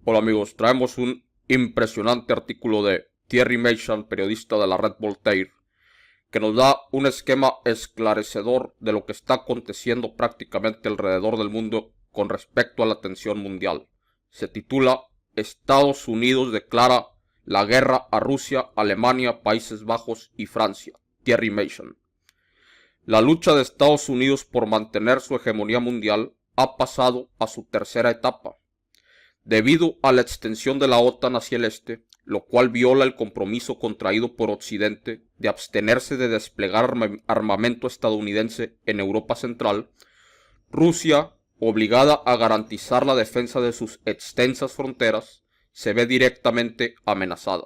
Hola amigos, traemos un impresionante artículo de Thierry Meilland, periodista de la red Voltaire, que nos da un esquema esclarecedor de lo que está aconteciendo prácticamente alrededor del mundo con respecto a la tensión mundial. Se titula Estados Unidos declara la guerra a Rusia, Alemania, Países Bajos y Francia. Thierry Meilland. La lucha de Estados Unidos por mantener su hegemonía mundial ha pasado a su tercera etapa. Debido a la extensión de la OTAN hacia el este, lo cual viola el compromiso contraído por Occidente de abstenerse de desplegar armamento estadounidense en Europa Central, Rusia, obligada a garantizar la defensa de sus extensas fronteras, se ve directamente amenazada.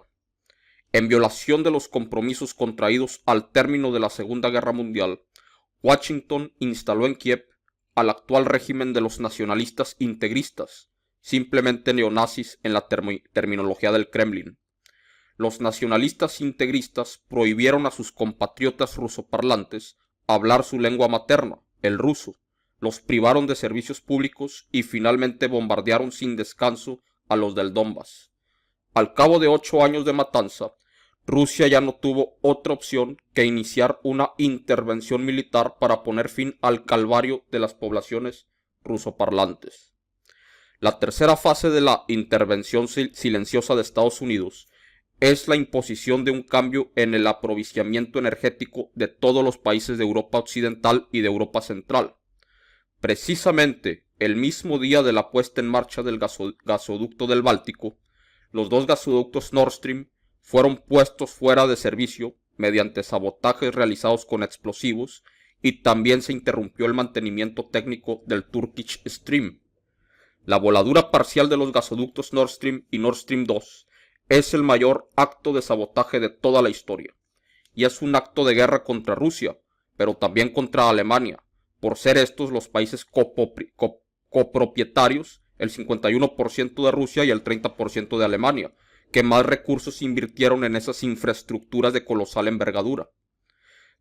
En violación de los compromisos contraídos al término de la Segunda Guerra Mundial, Washington instaló en Kiev al actual régimen de los nacionalistas integristas, simplemente neonazis en la terminología del Kremlin. Los nacionalistas integristas prohibieron a sus compatriotas rusoparlantes hablar su lengua materna, el ruso, los privaron de servicios públicos y finalmente bombardearon sin descanso a los del Donbass. Al cabo de 8 años de matanza, Rusia ya no tuvo otra opción que iniciar una intervención militar para poner fin al calvario de las poblaciones rusoparlantes. La tercera fase de la intervención silenciosa de Estados Unidos es la imposición de un cambio en el aprovisionamiento energético de todos los países de Europa Occidental y de Europa Central. Precisamente el mismo día de la puesta en marcha del gasoducto del Báltico, los dos gasoductos Nord Stream fueron puestos fuera de servicio mediante sabotajes realizados con explosivos y también se interrumpió el mantenimiento técnico del Turkish Stream. La voladura parcial de los gasoductos Nord Stream y Nord Stream 2 es el mayor acto de sabotaje de toda la historia, y es un acto de guerra contra Rusia, pero también contra Alemania, por ser estos los países copropietarios, el 51% de Rusia y el 30% de Alemania, que más recursos invirtieron en esas infraestructuras de colosal envergadura.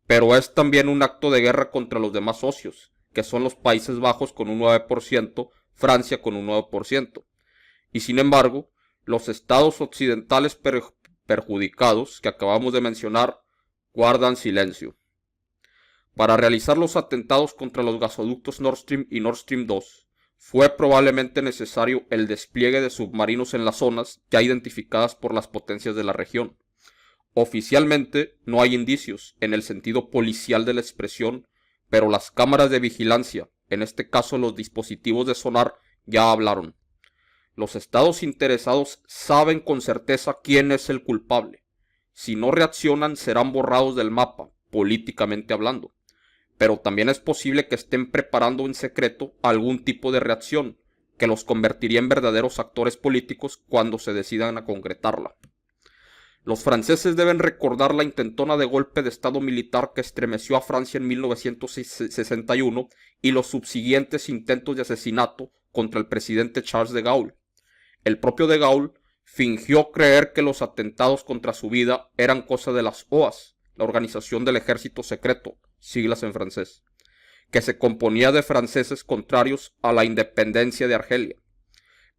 Pero es también un acto de guerra contra los demás socios, que son los Países Bajos con un 9%, Francia con un 9%. Y sin embargo, los estados occidentales perjudicados que acabamos de mencionar guardan silencio. Para realizar los atentados contra los gasoductos Nord Stream y Nord Stream 2, fue probablemente necesario el despliegue de submarinos en las zonas ya identificadas por las potencias de la región. Oficialmente no hay indicios en el sentido policial de la expresión, pero las cámaras de vigilancia, en este caso los dispositivos de sonar, ya hablaron. Los estados interesados saben con certeza quién es el culpable. Si no reaccionan serán borrados del mapa, políticamente hablando. Pero también es posible que estén preparando en secreto algún tipo de reacción que los convertiría en verdaderos actores políticos cuando se decidan a concretarla. Los franceses deben recordar la intentona de golpe de estado militar que estremeció a Francia en 1961 y los subsiguientes intentos de asesinato contra el presidente Charles de Gaulle. El propio de Gaulle fingió creer que los atentados contra su vida eran cosa de las OAS, la Organización del Ejército Secreto, siglas en francés, que se componía de franceses contrarios a la independencia de Argelia.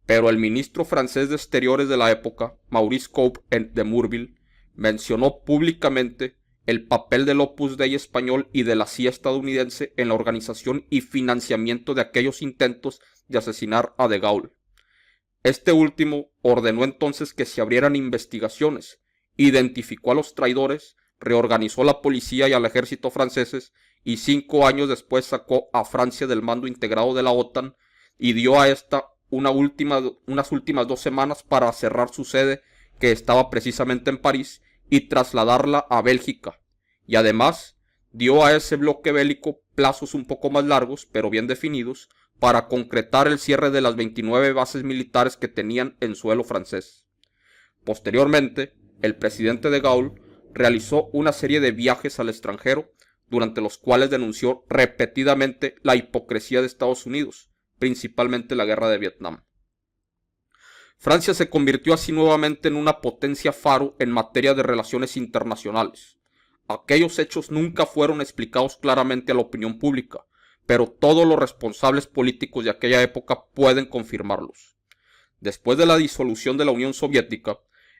Pero el ministro francés de Exteriores de la época, Maurice Coupe de Morville, mencionó públicamente el papel del Opus Dei español y de la CIA estadounidense en la organización y financiamiento de aquellos intentos de asesinar a de Gaulle. Este último ordenó entonces que se abrieran investigaciones, identificó a los traidores, reorganizó la policía y al ejército franceses y 5 años después sacó a Francia del mando integrado de la OTAN y dio a esta unas últimas 2 semanas para cerrar su sede, que estaba precisamente en París, y trasladarla a Bélgica. Y además dio a ese bloque bélico plazos un poco más largos, pero bien definidos, para concretar el cierre de las 29 bases militares que tenían en suelo francés. Posteriormente, el presidente de Gaulle realizó una serie de viajes al extranjero, durante los cuales denunció repetidamente la hipocresía de Estados Unidos, principalmente la guerra de Vietnam. Francia se convirtió así nuevamente en una potencia faro en materia de relaciones internacionales. Aquellos hechos nunca fueron explicados claramente a la opinión pública, pero todos los responsables políticos de aquella época pueden confirmarlos. Después de la disolución de la Unión Soviética,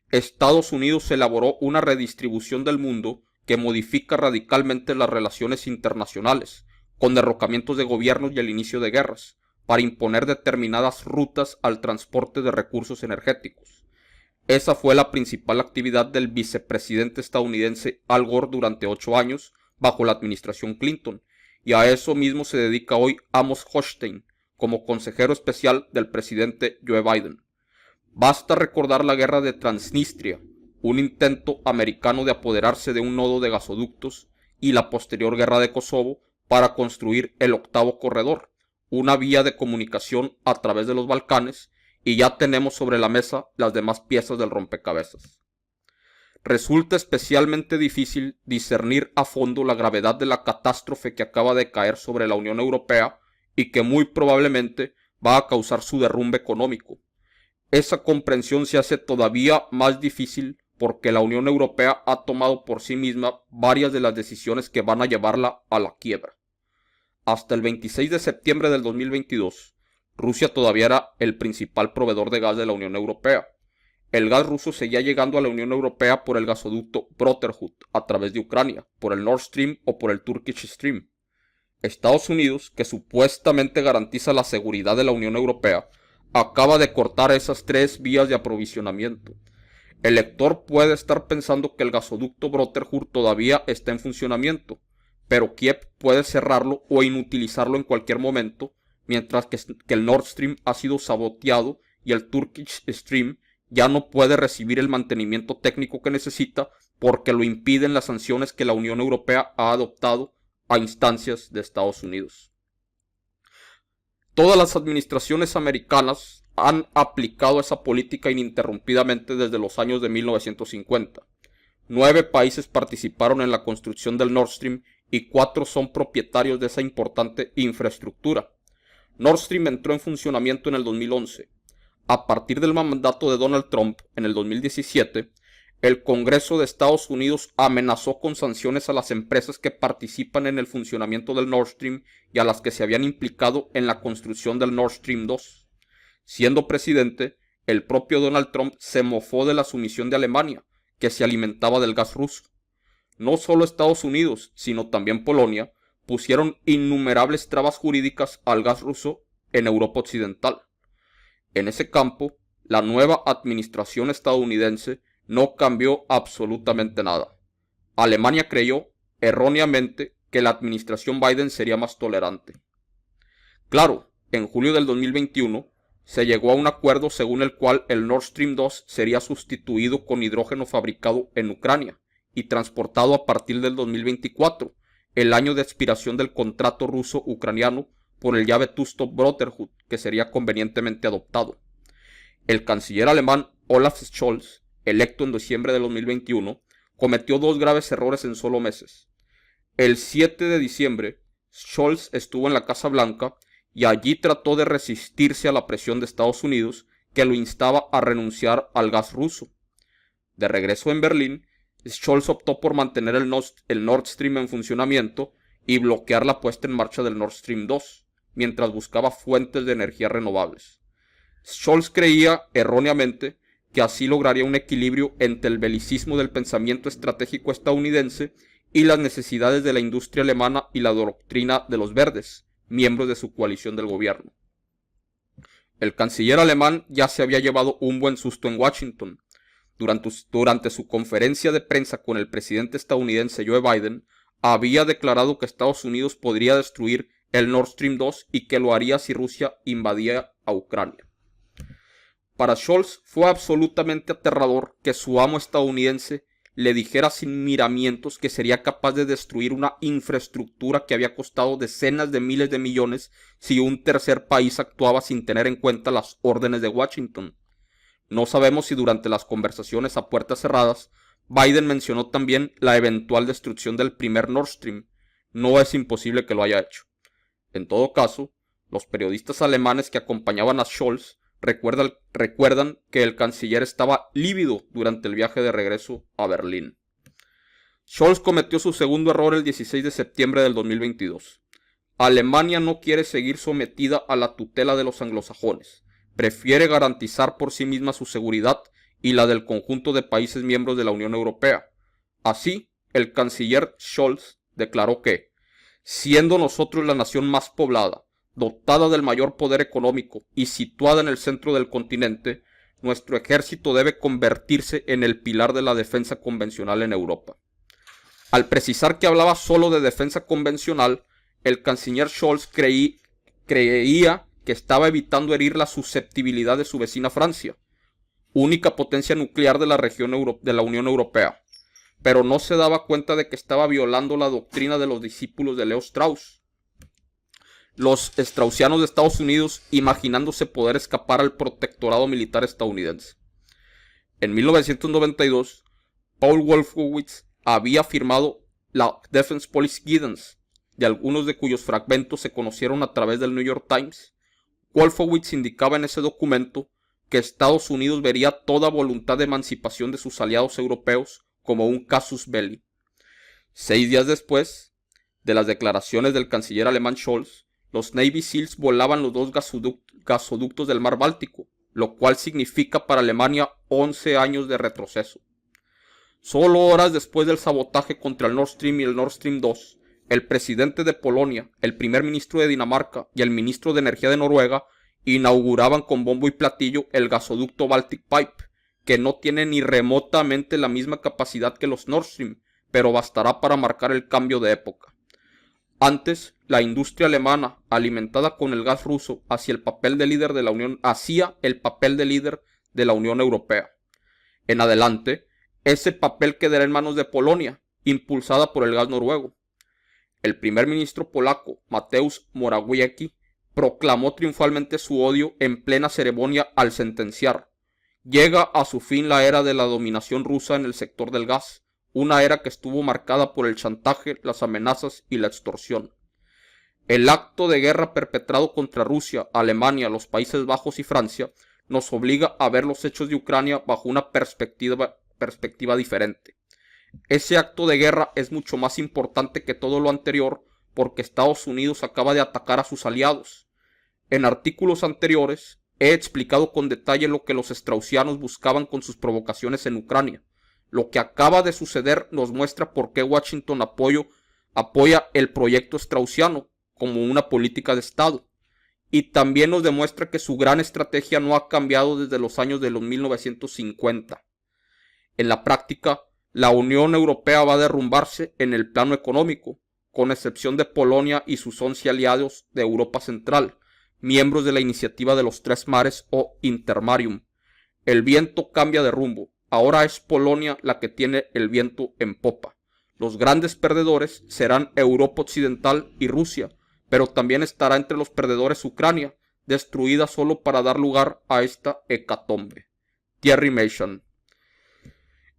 Estados Unidos elaboró una redistribución del mundo que modifica radicalmente las relaciones internacionales, con derrocamientos de gobiernos y el inicio de guerras, para imponer determinadas rutas al transporte de recursos energéticos. Esa fue la principal actividad del vicepresidente estadounidense Al Gore durante 8 años, bajo la administración Clinton, y a eso mismo se dedica hoy Amos Hochstein, como consejero especial del presidente Joe Biden. Basta recordar la guerra de Transnistria, un intento americano de apoderarse de un nodo de gasoductos, y la posterior guerra de Kosovo para construir el octavo corredor, una vía de comunicación a través de los Balcanes, y ya tenemos sobre la mesa las demás piezas del rompecabezas. Resulta especialmente difícil discernir a fondo la gravedad de la catástrofe que acaba de caer sobre la Unión Europea y que muy probablemente va a causar su derrumbe económico. Esa comprensión se hace todavía más difícil porque la Unión Europea ha tomado por sí misma varias de las decisiones que van a llevarla a la quiebra. Hasta el 26 de septiembre del 2022, Rusia todavía era el principal proveedor de gas de la Unión Europea. El gas ruso seguía llegando a la Unión Europea por el gasoducto Brotherhood a través de Ucrania, por el Nord Stream o por el Turkish Stream. Estados Unidos, que supuestamente garantiza la seguridad de la Unión Europea, acaba de cortar esas 3 vías de aprovisionamiento. El lector puede estar pensando que el gasoducto Brotherhood todavía está en funcionamiento, pero Kiev puede cerrarlo o inutilizarlo en cualquier momento, mientras que el Nord Stream ha sido saboteado y el Turkish Stream ya no puede recibir el mantenimiento técnico que necesita porque lo impiden las sanciones que la Unión Europea ha adoptado a instancias de Estados Unidos. Todas las administraciones americanas han aplicado esa política ininterrumpidamente desde los años de 1950. 9 países participaron en la construcción del Nord Stream y 4 son propietarios de esa importante infraestructura. Nord Stream entró en funcionamiento en el 2011. A partir del mandato de Donald Trump en el 2017, el Congreso de Estados Unidos amenazó con sanciones a las empresas que participan en el funcionamiento del Nord Stream y a las que se habían implicado en la construcción del Nord Stream 2. Siendo presidente, el propio Donald Trump se mofó de la sumisión de Alemania, que se alimentaba del gas ruso. No solo Estados Unidos, sino también Polonia, pusieron innumerables trabas jurídicas al gas ruso en Europa Occidental. En ese campo, la nueva administración estadounidense no cambió absolutamente nada. Alemania creyó, erróneamente, que la administración Biden sería más tolerante. Claro, en julio del 2021 se llegó a un acuerdo según el cual el Nord Stream 2 sería sustituido con hidrógeno fabricado en Ucrania y transportado a partir del 2024, el año de expiración del contrato ruso-ucraniano, por el ya vetusto Brotherhood, que sería convenientemente adoptado. El canciller alemán Olaf Scholz, electo en diciembre de 2021, cometió 2 graves errores en solo meses. El 7 de diciembre, Scholz estuvo en la Casa Blanca y allí trató de resistirse a la presión de Estados Unidos, que lo instaba a renunciar al gas ruso. De regreso en Berlín, Scholz optó por mantener el Nord Stream en funcionamiento y bloquear la puesta en marcha del Nord Stream 2, mientras buscaba fuentes de energía renovables. Scholz creía, erróneamente, que así lograría un equilibrio entre el belicismo del pensamiento estratégico estadounidense y las necesidades de la industria alemana y la doctrina de los verdes, miembros de su coalición del gobierno. El canciller alemán ya se había llevado un buen susto en Washington. Durante su conferencia de prensa con el presidente estadounidense Joe Biden, había declarado que Estados Unidos podría destruir el Nord Stream 2 y que lo haría si Rusia invadía a Ucrania. Para Scholz fue absolutamente aterrador que su amo estadounidense le dijera sin miramientos que sería capaz de destruir una infraestructura que había costado decenas de miles de millones si un tercer país actuaba sin tener en cuenta las órdenes de Washington. No sabemos si durante las conversaciones a puertas cerradas, Biden mencionó también la eventual destrucción del primer Nord Stream. No es imposible que lo haya hecho. En todo caso, los periodistas alemanes que acompañaban a Scholz recuerdan que el canciller estaba lívido durante el viaje de regreso a Berlín. Scholz cometió su segundo error el 16 de septiembre del 2022. Alemania no quiere seguir sometida a la tutela de los anglosajones. prefiere garantizar por sí misma su seguridad y la del conjunto de países miembros de la Unión Europea. Así, el canciller Scholz declaró que, siendo nosotros la nación más poblada, dotada del mayor poder económico y situada en el centro del continente, nuestro ejército debe convertirse en el pilar de la defensa convencional en Europa. Al precisar que hablaba solo de defensa convencional, el canciller Scholz creía que estaba evitando herir la susceptibilidad de su vecina Francia, única potencia nuclear de la región de la Unión Europea, pero no se daba cuenta de que estaba violando la doctrina de los discípulos de Leo Strauss, los straussianos de Estados Unidos, imaginándose poder escapar al protectorado militar estadounidense. En 1992, Paul Wolfowitz había firmado la Defense Policy Guidance, de algunos de cuyos fragmentos se conocieron a través del New York Times. Wolfowitz indicaba en ese documento que Estados Unidos vería toda voluntad de emancipación de sus aliados europeos como un casus belli. 6 días después de las declaraciones del canciller alemán Scholz, los Navy SEALs volaban los 2 gasoductos del mar Báltico, lo cual significa para Alemania 11 años de retroceso. Solo horas después del sabotaje contra el Nord Stream y el Nord Stream 2, el presidente de Polonia, el primer ministro de Dinamarca y el ministro de Energía de Noruega inauguraban con bombo y platillo el gasoducto Baltic Pipe, que no tiene ni remotamente la misma capacidad que los Nord Stream, pero bastará para marcar el cambio de época. Antes, la industria alemana, alimentada con el gas ruso, hacía el papel de líder de la Unión Europea. En adelante, ese papel quedará en manos de Polonia, impulsada por el gas noruego. El primer ministro polaco, Mateusz Morawiecki, proclamó triunfalmente su odio en plena ceremonia al sentenciar: llega a su fin la era de la dominación rusa en el sector del gas, una era que estuvo marcada por el chantaje, las amenazas y la extorsión. El acto de guerra perpetrado contra Rusia, Alemania, los Países Bajos y Francia nos obliga a ver los hechos de Ucrania bajo una perspectiva diferente. Ese acto de guerra es mucho más importante que todo lo anterior porque Estados Unidos acaba de atacar a sus aliados. En artículos anteriores he explicado con detalle lo que los straussianos buscaban con sus provocaciones en Ucrania. Lo que acaba de suceder nos muestra por qué Washington apoya el proyecto straussiano como una política de Estado. Y también nos demuestra que su gran estrategia no ha cambiado desde los años de los 1950. En la práctica, la Unión Europea va a derrumbarse en el plano económico, con excepción de Polonia y sus 11 aliados de Europa Central, miembros de la Iniciativa de los Tres Mares o Intermarium. El viento cambia de rumbo. Ahora es Polonia la que tiene el viento en popa. Los grandes perdedores serán Europa Occidental y Rusia, pero también estará entre los perdedores Ucrania, destruida solo para dar lugar a esta hecatombe. Thierry Meighan.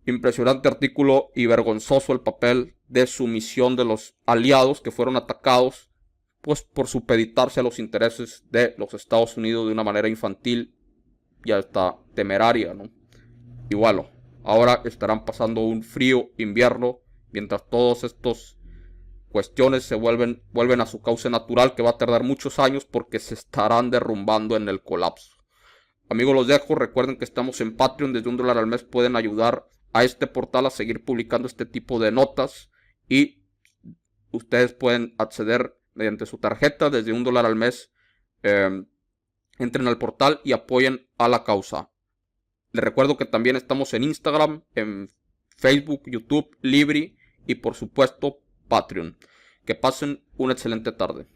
Impresionante artículo y vergonzoso el papel de sumisión de los aliados que fueron atacados pues por supeditarse a los intereses de los Estados Unidos de una manera infantil y hasta temeraria, ¿no? Y bueno, ahora estarán pasando un frío invierno mientras todas estas cuestiones se vuelven a su cauce natural, que va a tardar muchos años porque se estarán derrumbando en el colapso. Amigos, los dejo. Recuerden que estamos en Patreon. Desde $1 al mes pueden ayudar a este portal a seguir publicando este tipo de notas y ustedes pueden acceder mediante su tarjeta desde $1 al mes. Entren al portal y apoyen a la causa. Les recuerdo que también estamos en Instagram, en Facebook, YouTube, Libri y por supuesto Patreon. Que pasen una excelente tarde.